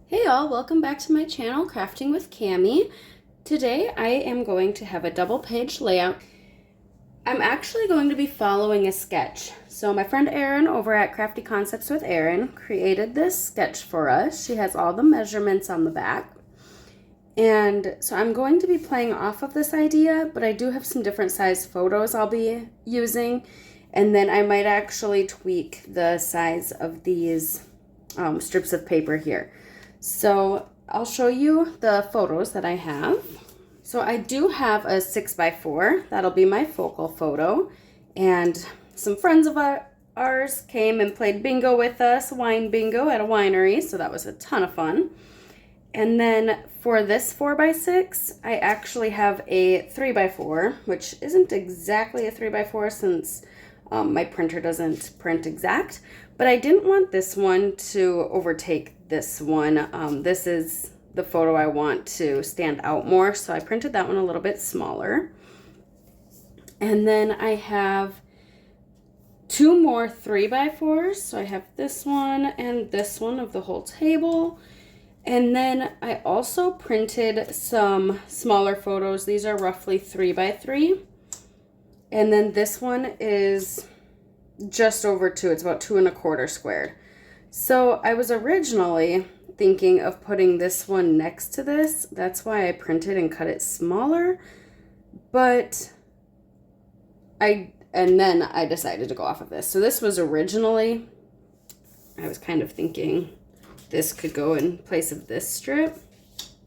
Hey all, welcome back to my channel, Crafting with Cami. Today I am going to have a double page layout. I'm actually going to be following a sketch. So my friend Erin over at Crafty Concepts with Erin created this sketch for us. She has all the measurements on the back. And so I'm going to be playing off of this idea, but I do have some different size photos I'll be using. And then I might actually tweak the size of these strips of paper here. So I'll show you the photos that I have. So I do have a 6x4. That'll be my focal photo. And some friends of ours came and played bingo with us, wine bingo at a winery. So that was a ton of fun. And then for this 4x6, I actually have a 3x4, which isn't exactly a 3x4 since my printer doesn't print exact. But I didn't want this one to overtake this one. This is the photo I want to stand out more, so I printed that one a little bit smaller. And then I have two more 3x4s, so I have this one and this one of the whole table. And then I also printed some smaller photos. These are roughly 3x3. And then this one is just over 2. It's about 2 1/4 squared. So I was originally thinking of putting this one next to this. That's why I printed and cut it smaller. But then I decided to go off of this. So this was originally, I was kind of thinking this could go in place of this strip,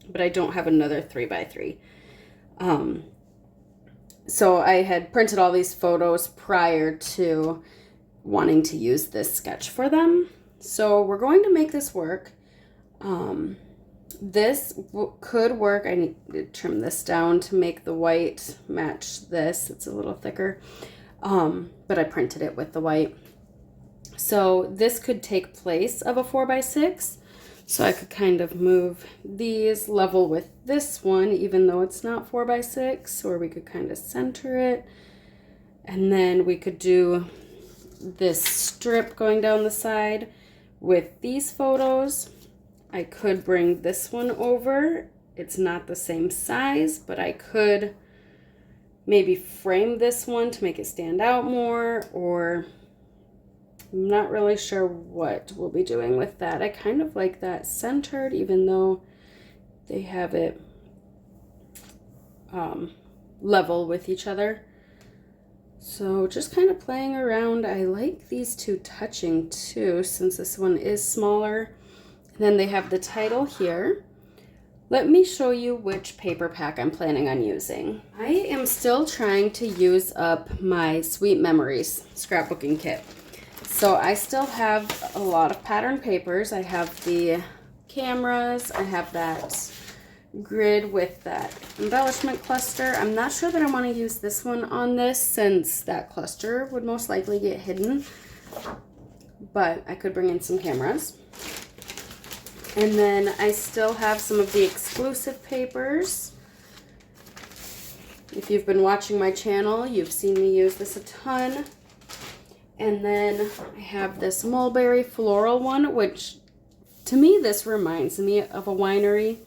but I don't have another 3x3. So I had printed all these photos prior to wanting to use this sketch for them. So we're going to make this work. This could work. I need to trim this down to make the white match this. It's a little thicker, but I printed it with the white. So this could take place of a 4x6. So I could kind of move these level with this one, even though it's not 4x6, or we could kind of center it. And then we could do this strip going down the side with these photos. I could bring this one over. It's not the same size, but I could maybe frame this one to make it stand out more, or I'm not really sure what we'll be doing with that. I kind of like that centered, even though they have it level with each other. So just kind of playing around. I like these two touching too, since this one is smaller. And then they have the title here. Let me show you which paper pack I'm planning on using. I am still trying to use up my Sweet Memories scrapbooking kit. So I still have a lot of pattern papers. I have the cameras, I have that grid with that embellishment cluster. I'm not sure that I want to use this one on this, since that cluster would most likely get hidden, but I could bring in some cameras. And then I still have some of the exclusive papers. If you've been watching my channel, you've seen me use this a ton. And then I have this mulberry floral one, which to me this reminds me of a winery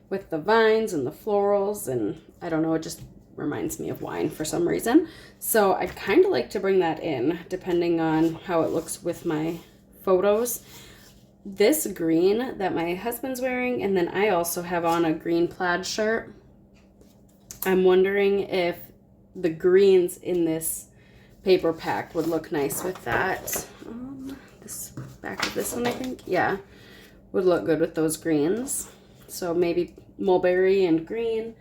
with the vines and the florals, and I don't know, it just reminds me of wine for some reason. So I'd kind of like to bring that in, depending on how it looks with my photos. This green that my husband's wearing, and then I also have on a green plaid shirt. I'm wondering if the greens in this paper pack would look nice with that. This back of this one, I think, yeah, would look good with those greens. So maybe mulberry and green.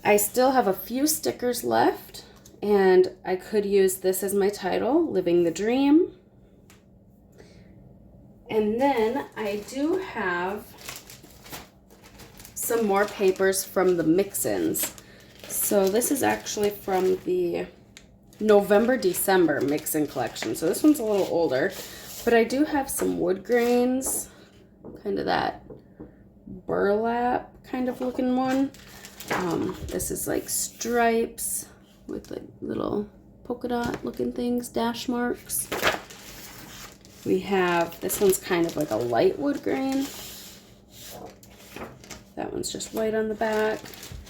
I still have a few stickers left, and I could use this as my title, Living the Dream. And then I do have some more papers from the mix-ins. So this is actually from the November-December mix-in collection. So this one's a little older, but I do have some wood grains, kind of that burlap kind of looking one. This is like stripes with like little polka dot looking things, dash marks. We have, this one's kind of like a light wood grain. That one's just white on the back.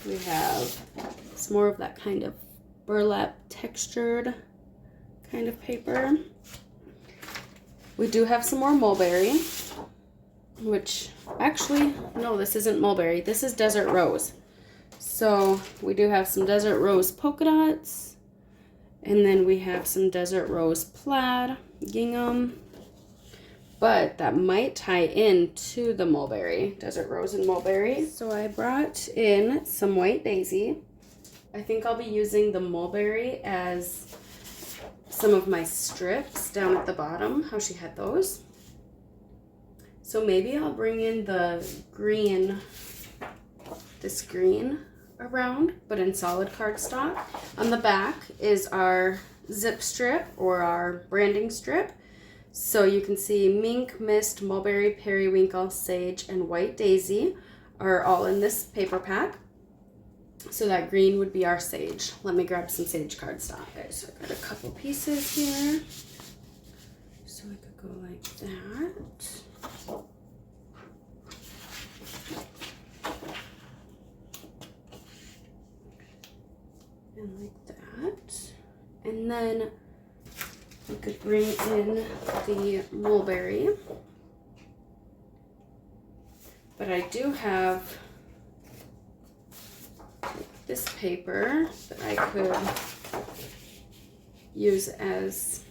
We have some more of that kind of burlap textured kind of paper. We do have some more mulberry, which actually, no, this isn't mulberry. This is desert rose. So we do have some desert rose polka dots, and then we have some desert rose plaid gingham, but that might tie into the mulberry, desert rose and mulberry. So I brought in some white daisy. I think I'll be using the mulberry as some of my strips down at the bottom, how she had those. So maybe I'll bring in the green, this green around, but in solid cardstock. On the back is our zip strip or our branding strip. So you can see mink, mist, mulberry, periwinkle, sage, and white daisy are all in this paper pack. So that green would be our sage. Let me grab some sage cardstock. Okay, so I got a couple pieces here. So I could go like that. And like that. And then we could bring in the mulberry. But I do have this paper that I could use as,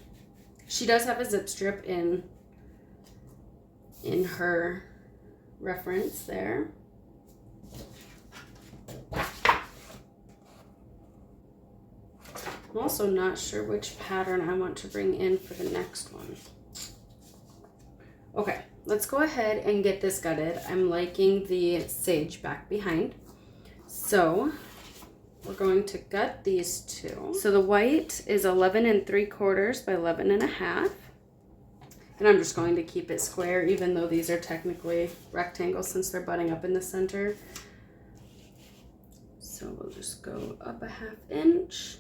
she does have a zip strip in her reference there. I'm also not sure which pattern I want to bring in for the next one. Okay, let's go ahead and get this gutted. I'm liking the sage back behind. So we're going to gut these two. So the white is 11 3/4 by 11 1/2. And I'm just going to keep it square, even though these are technically rectangles since they're butting up in the center. So we'll just go up 1/2 inch,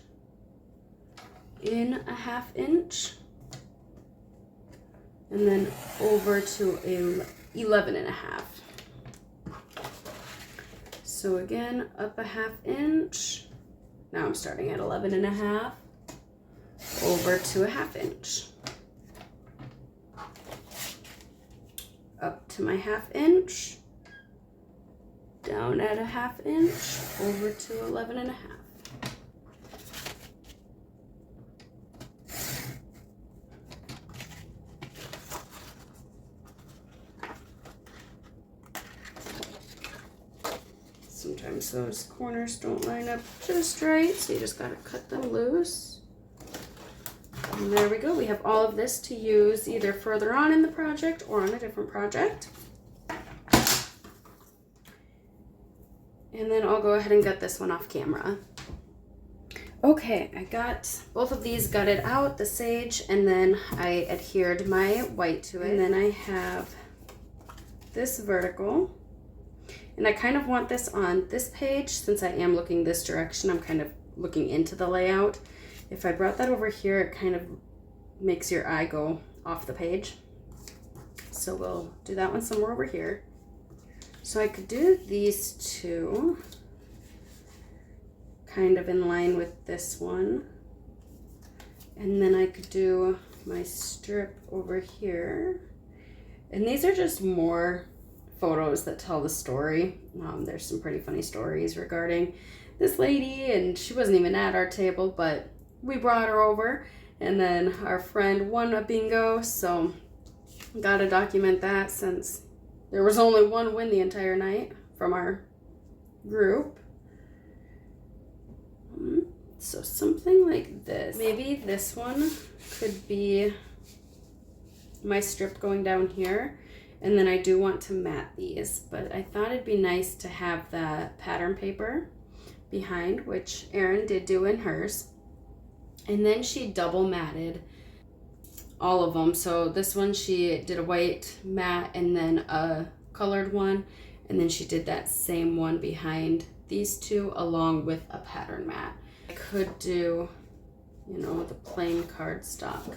in 1/2 inch, and then over to 11 1/2. So again, up 1/2 inch. Now I'm starting at 11 1/2, over to 1/2 inch. Up to my 1/2 inch, down at 1/2 inch, over to 11 1/2. Sometimes those corners don't line up just right, so you just gotta cut them loose. And there we go. We have all of this to use either further on in the project or on a different project. And then I'll go ahead and gut this one off camera. Okay, I got both of these gutted out, the sage, and then I adhered my white to it. And then I have this vertical. And I kind of want this on this page. Since I am looking this direction, I'm kind of looking into the layout. If I brought that over here, it kind of makes your eye go off the page. So we'll do that one somewhere over here. So I could do these two kind of in line with this one. And then I could do my strip over here. And these are just more photos that tell the story. There's some pretty funny stories regarding this lady, and she wasn't even at our table, but we brought her over, and then our friend won a bingo, so gotta document that since there was only one win the entire night from our group. So something like this. Maybe this one could be my strip going down here. And then I do want to mat these, but I thought it'd be nice to have the pattern paper behind, which Erin did do in hers. And then she double matted all of them. So this one she did a white mat and then a colored one. And then she did that same one behind these two along with a pattern mat. I could do, you know, the plain cardstock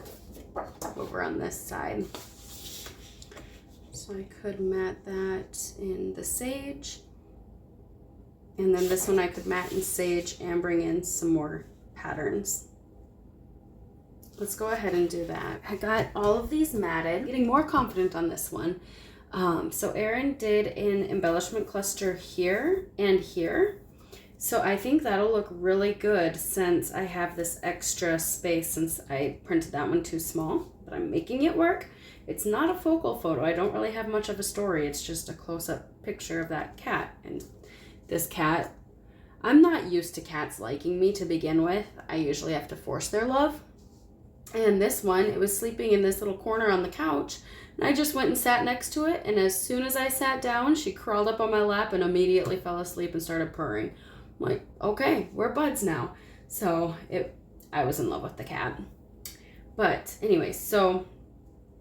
over on this side. So I could mat that in the sage, And then this one I could mat and sage and bring in some more patterns. Let's go ahead and do that. I got all of these matted, getting more confident on this one. So Erin did an embellishment cluster here and here. So I think that'll look really good since I have this extra space since I printed that one too small, but I'm making it work. It's not a focal photo. I don't really have much of a story. It's just a close-up picture of that cat. And this cat, I'm not used to cats liking me to begin with. I usually have to force their love. And this one, it was sleeping in this little corner on the couch, and I just went and sat next to it, and as soon as I sat down, she crawled up on my lap and immediately fell asleep and started purring. I'm like, okay, we're buds now. So I was in love with the cat. But anyway, so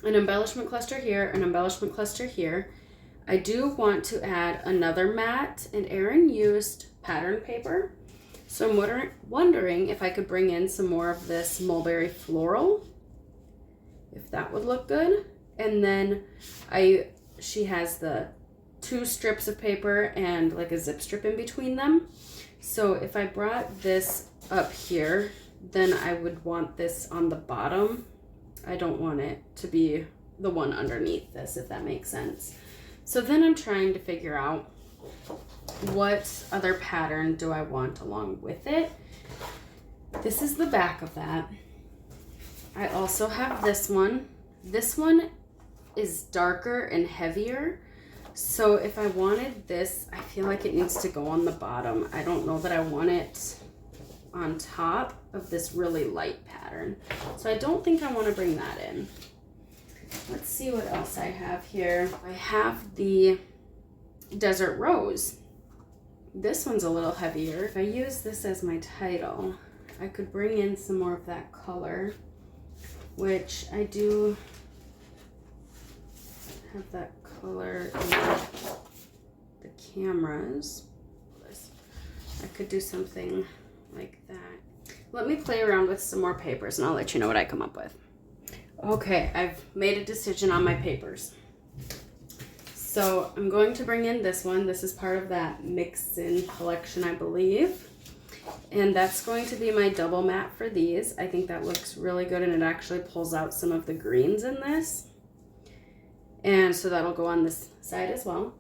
an embellishment cluster here, an embellishment cluster here. I do want to add another mat, and Erin used pattern paper. So I'm wondering if I could bring in some more of this mulberry floral, if that would look good. And then she has the 2 strips of paper and like a zip strip in between them. So if I brought this up here, then I would want this on the bottom. I don't want it to be the one underneath this, if that makes sense. So then I'm trying to figure out what other pattern do I want along with it. This is the back of that. I also have this one. This one is darker and heavier. So if I wanted this, I feel like it needs to go on the bottom. I don't know that I want it on top of this really light pattern. So I don't think I want to bring that in. Let's see what else I have here. I have the Desert Rose. This one's a little heavier. If I use this as my title, I could bring in some more of that color, which I do have that color in the cameras. I could do something like that. Let me play around with some more papers and I'll let you know what I come up with. Okay, I've made a decision on my papers. So I'm going to bring in this one. This is part of that mix-in collection, I believe. And that's going to be my double mat for these. I think that looks really good and it actually pulls out some of the greens in this. And so that'll go on this side as well.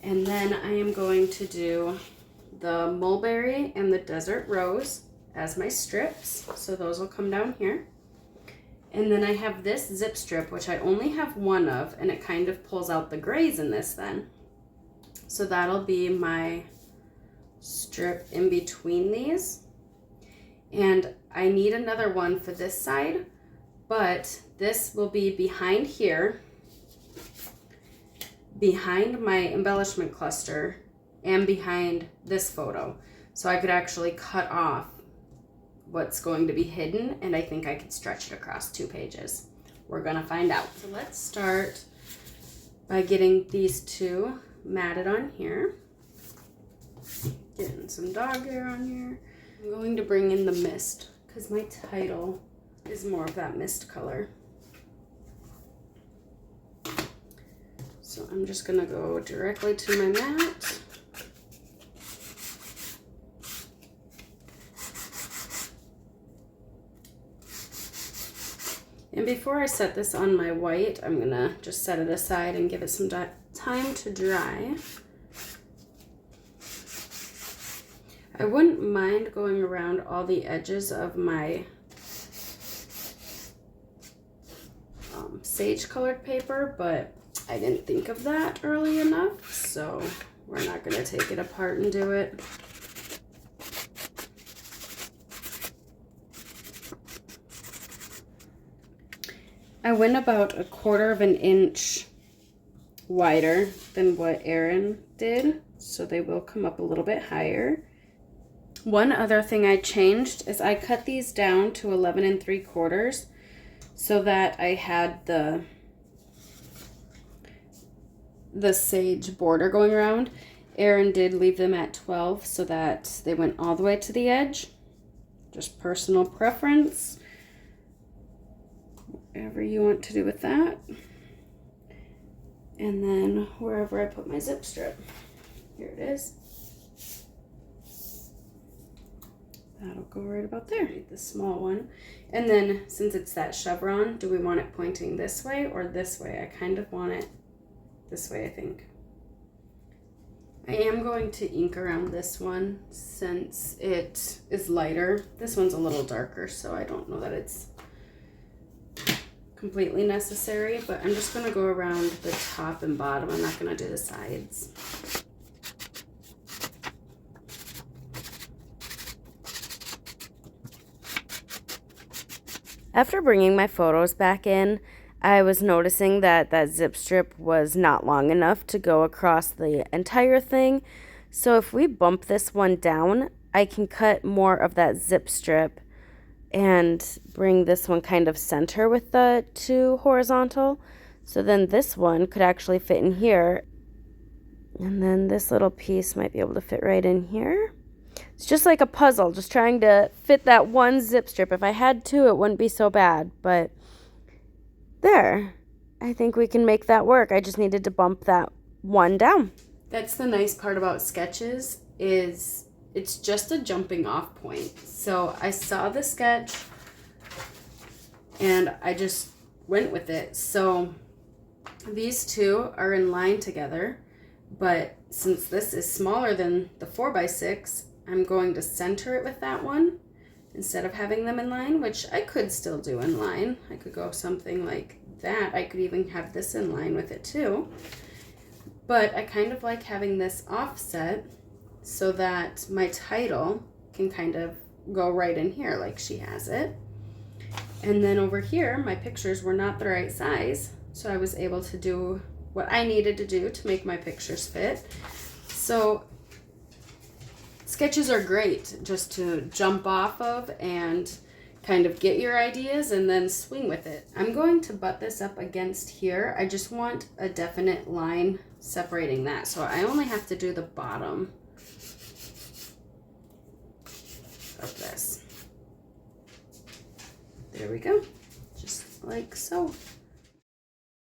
And then I am going to do the mulberry and the desert rose as my strips. So those will come down here. And then I have this zip strip, which I only have one of, and it kind of pulls out the grays in this then. So that'll be my strip in between these. And I need another one for this side, but this will be behind here, behind my embellishment cluster, and behind this photo. So I could actually cut off what's going to be hidden, and I think I could stretch it across 2 pages. We're gonna find out. So let's start by getting these 2 matted on here. Getting some dog hair on here. I'm going to bring in the mist because my title is more of that mist color. So I'm just gonna go directly to my mat. And before I set this on my white, I'm gonna just set it aside and give it some time to dry. I wouldn't mind going around all the edges of my sage colored paper, but I didn't think of that early enough, so we're not gonna take it apart and do it. I went about 1/4 of an inch wider than what Erin did, so they will come up a little bit higher. One other thing I changed is I cut these down to 11 3/4 so that I had the sage border going around. Erin did leave them at 12 so that they went all the way to the edge. Just personal preference. Whatever you want to do with that. And then wherever I put my zip strip. Here it is. That'll go right about there, the small one. And then since it's that chevron, do we want it pointing this way or this way? I kind of want it this way, I think. I am going to ink around this one since it is lighter. This one's a little darker, so I don't know that it's completely necessary, but I'm just gonna go around the top and bottom. I'm not gonna do the sides. After bringing my photos back in, I was noticing that that zip strip was not long enough to go across the entire thing. So if we bump this one down, I can cut more of that zip strip and bring this one kind of center with the two horizontal. So then this one could actually fit in here. And then this little piece might be able to fit right in here. It's just like a puzzle, just trying to fit that one zip strip. If I had two, it wouldn't be so bad, but there. I think we can make that work. I just needed to bump that one down. That's the nice part about sketches, is it's just a jumping off point. So I saw the sketch and I just went with it. So these two are in line together, but since this is smaller than the 4x6, I'm going to center it with that one instead of having them in line, which I could still do in line. I could go something like that. I could even have this in line with it too. But I kind of like having this offset so that my title can kind of go right in here like she has it. And then over here, my pictures were not the right size, so I was able to do what I needed to do to make my pictures fit. So sketches are great just to jump off of and kind of get your ideas and then swing with it. I'm going to butt this up against here. I just want a definite line separating that. So I only have to do the bottom of this. There we go. Just like so.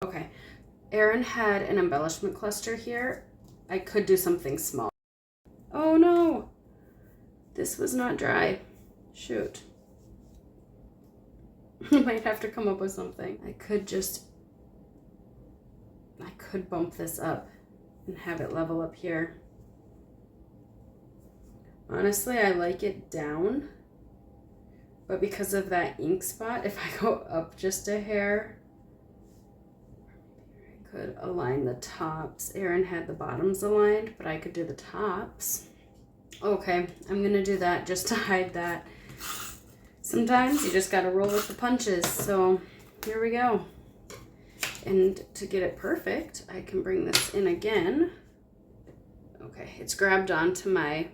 Okay. Erin had an embellishment cluster here. I could do something small. Oh no! This was not dry. Shoot. I might have to come up with something. I could bump this up and have it level up here. Honestly, I like it down, but because of that ink spot, if I go up just a hair, I could align the tops. Erin had the bottoms aligned, but I could do the tops. Okay, I'm gonna do that just to hide that. Sometimes you just gotta roll with the punches, so here we go. And to get it perfect, I can bring this in again. Okay, it's grabbed onto my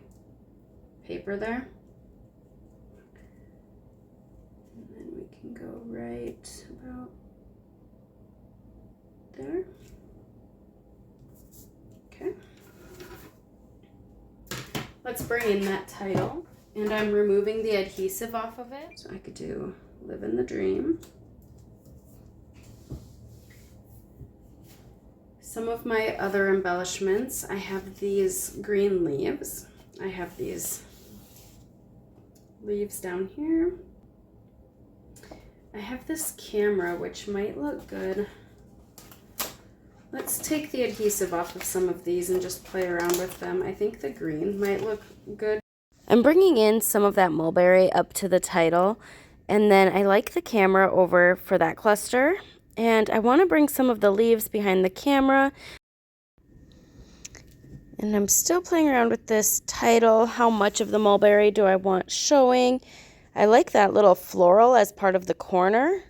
paper there. And then we can go right about there. Okay. Let's bring in that title. And I'm removing the adhesive off of it. So I could do Living the Dream. Some of my other embellishments, I have these green leaves. I have these leaves down here. I have this camera, which might look good. Let's take the adhesive off of some of these and just play around with them. I think the green might look good. I'm bringing in some of that mulberry up to the title, and then I like the camera over for that cluster, and I want to bring some of the leaves behind the camera. And I'm still playing around with this title. How much of the mulberry do I want showing? I like that little floral as part of the corner.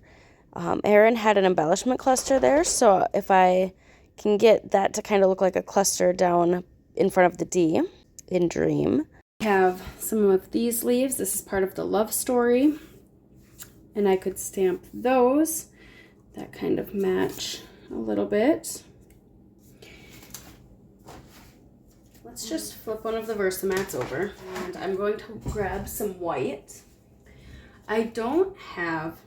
Erin had an embellishment cluster there, so if I can get that to kind of look like a cluster down in front of the D in Dream. I have some of these leaves. This is part of the love story, and I could stamp those that kind of match a little bit. Let's just flip one of the Versamats over, and I'm going to grab some white. I don't have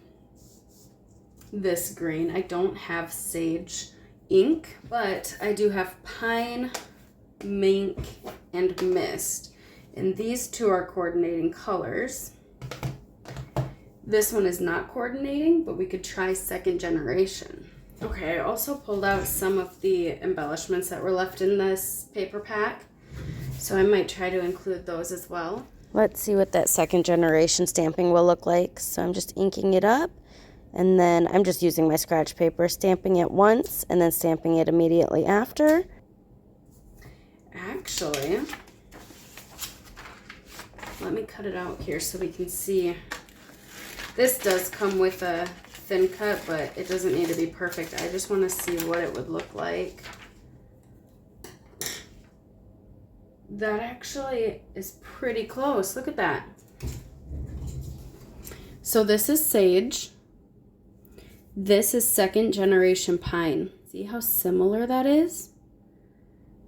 this green. I don't have sage ink, but I do have pine, mink, and mist. And these two are coordinating colors. This one is not coordinating, but we could try second generation. Okay, I also pulled out some of the embellishments that were left in this paper pack, so I might try to include those as well. Let's see what that second generation stamping will look like. So I'm just inking it up, and then I'm just using my scratch paper, stamping it once, and then stamping it immediately after. Actually, let me cut it out here so we can see. This does come with a thin cut, but it doesn't need to be perfect. I just want to see what it would look like. That actually is pretty close. Look at that. So this is sage. This is second generation pine. See how similar that is?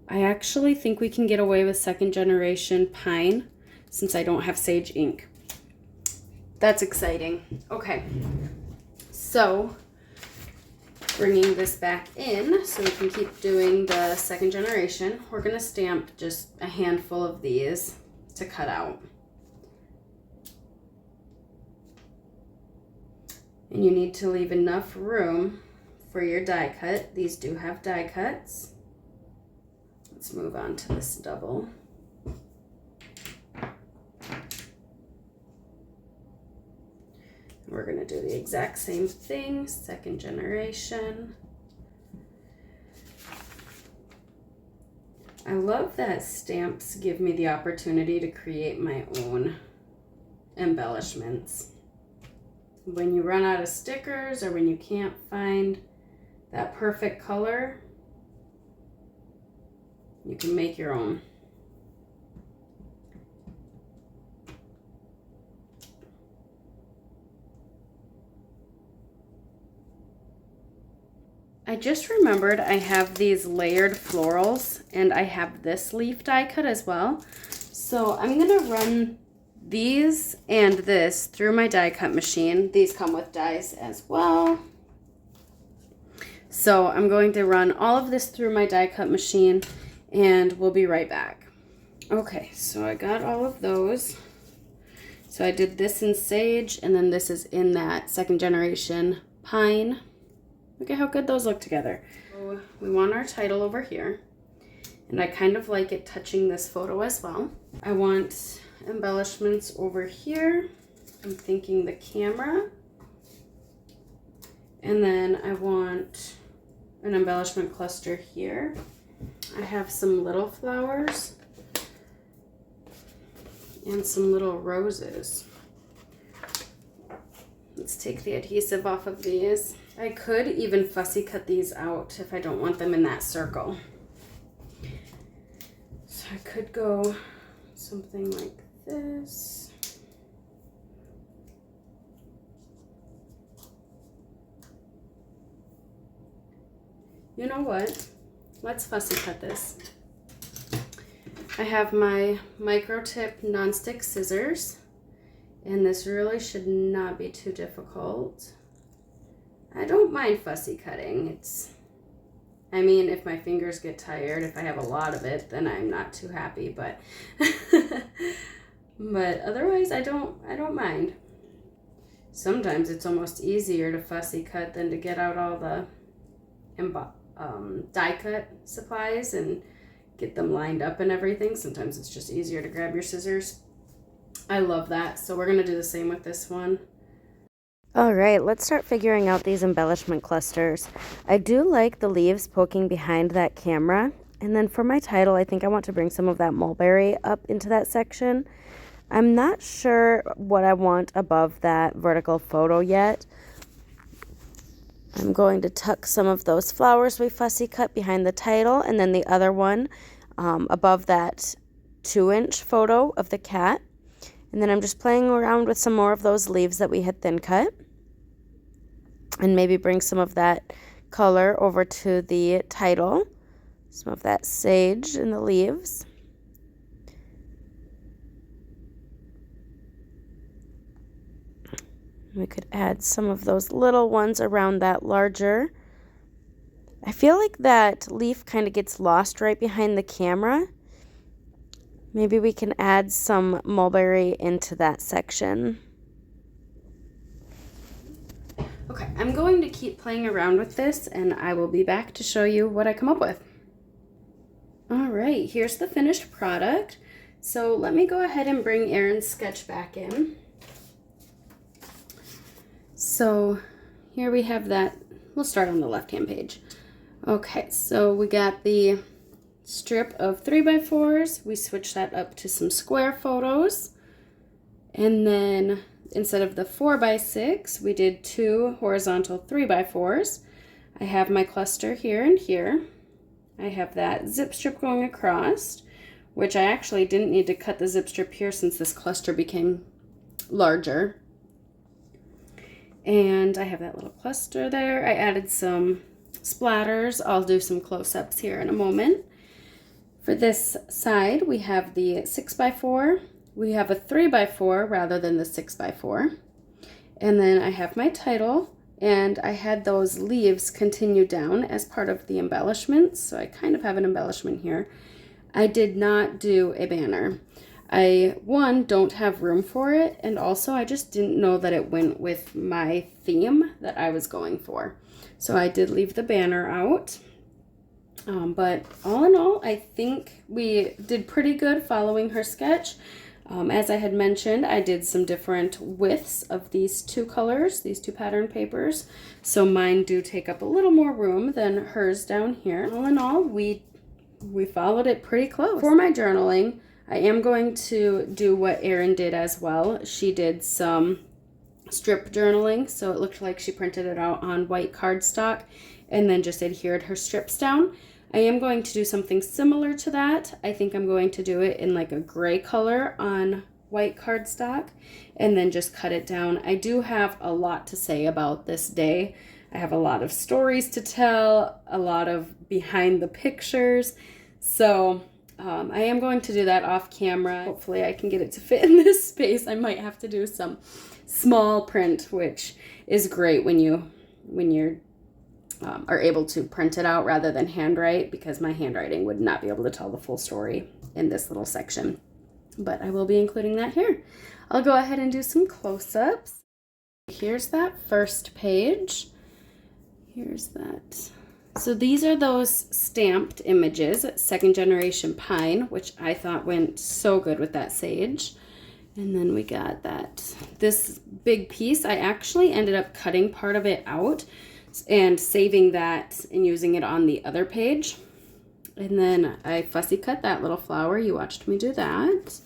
I actually think we can get away with second generation pine since I don't have sage ink. That's exciting. Okay. So, bringing this back in so we can keep doing the second generation, we're going to stamp just a handful of these to cut out. And you need to leave enough room for your die cut. These do have die cuts. Let's move on to this double. We're going to do the exact same thing, second generation. I love that stamps give me the opportunity to create my own embellishments. When you run out of stickers or when you can't find that perfect color, you can make your own. I just remembered I have these layered florals and I have this leaf die cut as well. So I'm gonna run these and this through my die cut machine. These come with dies as well. So I'm going to run all of this through my die cut machine and we'll be right back. Okay, so I got all of those. So I did this in sage and then this is in that second generation pine. Look at how good those look together. So we want our title over here. And I kind of like it touching this photo as well. I want embellishments over here. I'm thinking the camera. And then I want an embellishment cluster here. I have some little flowers and some little roses. Let's take the adhesive off of these. I could even fussy cut these out if I don't want them in that circle. So I could go something like this. You know what? Let's fussy cut this. I have my micro tip nonstick scissors, and this really should not be too difficult. I don't mind fussy cutting. I mean, if my fingers get tired, if I have a lot of it, then I'm not too happy, but but otherwise I don't mind. Sometimes it's almost easier to fussy cut than to get out all the die cut supplies and get them lined up and everything. Sometimes it's just easier to grab your scissors. I love that. So we're going to do the same with this one. All right, let's start figuring out these embellishment clusters. I do like the leaves poking behind that camera. And then for my title, I think I want to bring some of that mulberry up into that section. I'm not sure what I want above that vertical photo yet. I'm going to tuck some of those flowers we fussy cut behind the title, and then the other one above that 2-inch photo of the cat. And then I'm just playing around with some more of those leaves that we had thin cut. And maybe bring some of that color over to the title. Some of that sage in the leaves. We could add some of those little ones around that larger. I feel like that leaf kind of gets lost right behind the camera. Maybe we can add some mulberry into that section. Okay, I'm going to keep playing around with this and I will be back to show you what I come up with. All right, here's the finished product. So let me go ahead and bring Erin's sketch back in. So here we have that. We'll start on the left-hand page. Okay, so we got the strip of 3x4s. We switched that up to some square photos. And then instead of the 4x6, we did 2 horizontal 3x4s. I have my cluster here and here. I have that zip strip going across, which I actually didn't need to cut the zip strip here since this cluster became larger. And I have that little cluster there. I added some splatters. I'll do some close-ups here in a moment. For this side, we have the 6x4. We have a 3x4 rather than the 6x4. And then I have my title, and I had those leaves continue down as part of the embellishments. So I kind of have an embellishment here. I did not do a banner. One, don't have room for it, and also I just didn't know that it went with my theme that I was going for. So I did leave the banner out. But all in all, I think we did pretty good following her sketch. As I had mentioned, I did some different widths of these two colors, these two pattern papers. So mine do take up a little more room than hers down here. All in all, we followed it pretty close. For my journaling, I am going to do what Erin did as well. She did some strip journaling, so it looked like she printed it out on white cardstock and then just adhered her strips down. I am going to do something similar to that. I think I'm going to do it in like a gray color on white cardstock and then just cut it down. I do have a lot to say about this day. I have a lot of stories to tell, a lot of behind the pictures. So I am going to do that off camera. Hopefully I can get it to fit in this space. I might have to do some small print, which is great when you're are able to print it out rather than handwrite, because my handwriting would not be able to tell the full story in this little section. But I will be including that here. I'll go ahead and do some close-ups. Here's that first page. Here's that. So these are those stamped images, second generation pine, which I thought went so good with that sage. And then we got this big piece. I actually ended up cutting part of it out and saving that and using it on the other page. And then I fussy cut that little flower. You watched me do that.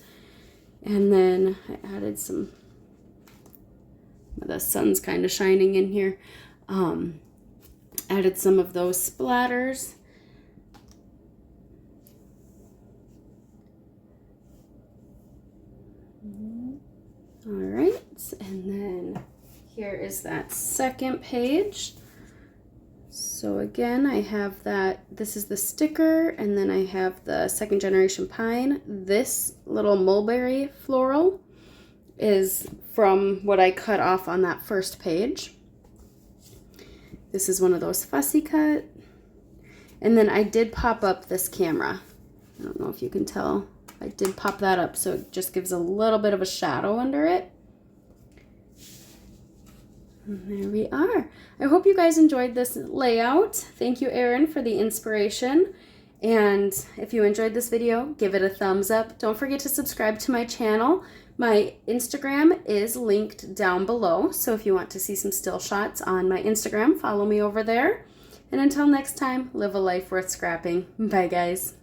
And then I added some, the sun's kind of shining in here. Added some of those splatters. All right, and then here is that second page. So again, I have that, this is the sticker, and then I have the second generation pine. This little mulberry floral is from what I cut off on that first page. This is one of those fussy cut. And then I did pop up this camera. I don't know if you can tell. I did pop that up so it just gives a little bit of a shadow under it. And there we are. I hope you guys enjoyed this layout. Thank you, Erin, for the inspiration. And if you enjoyed this video, give it a thumbs up. Don't forget to subscribe to my channel. My Instagram is linked down below, so if you want to see some still shots on my Instagram, follow me over there. And until next time, live a life worth scrapping. Bye, guys.